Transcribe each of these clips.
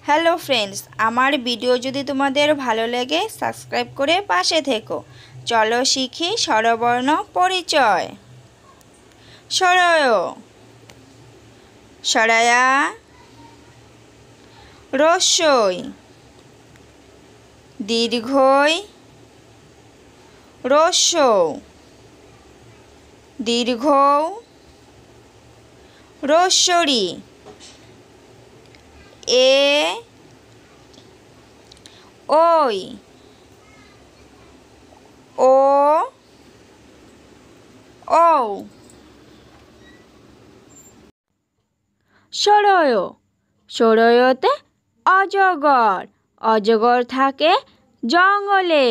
Hello friends, আমার video যদি তোমাদের ভালো লাগে সাবস্ক্রাইব করে পাশে থেকো। চলো শিখি স্বরবর্ণ পরিচয়। স্বরয়, সরায়া, রস্যই, দীর্ঘই, রস্য, দীর্ঘ, রস্যরি, এ, ওই, ও, ও। সরয়, সরয়তে অজগর, অজগর থাকে জঙ্গলে।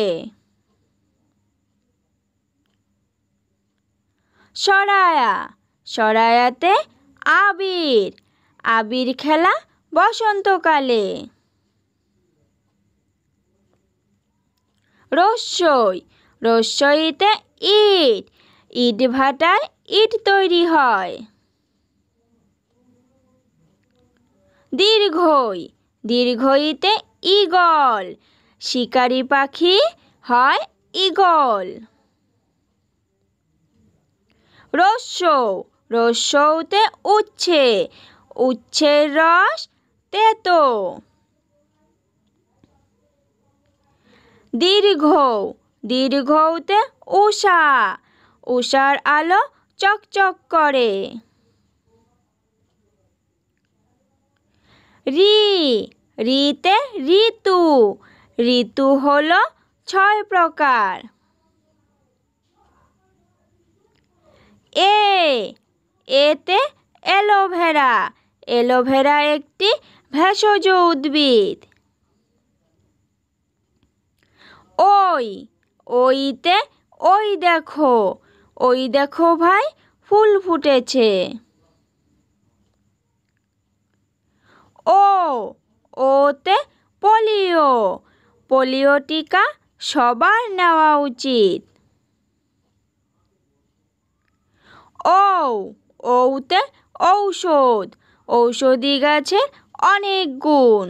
সরায়া, সরায়াতে আবির, আবির খেলা বসন্তকালে। রস্যই, রস্যইতে ইট, ইট ভাটায় ইট তৈরি হয়। দীর্ঘই, দীর্ঘইতে ঈগল, শিকারি পাখি হয় ঈগল। রস্য, রস্যতে উচ্ছে, উচ্ছের রস তেতো। দীর্ঘ, দীর্ঘতে উষা, উষার আলো চকচক করে। রি, রিতে ঋতু, ঋতু হলো 6 প্রকার। এ, এতে অ্যালোভেরা, অ্যালোভেরা একটি ভেষজ উদ্ভিদ। ওই, ওইতে ওই দেখো, ওই দেখো ভাই ফুল ফুটেছে। ও, ওতে পোলিও, পোলিও টিকা সবার নেওয়া উচিত। ও, ওতে ঔষধ, ঔষধি গাছের অনেক গুণ।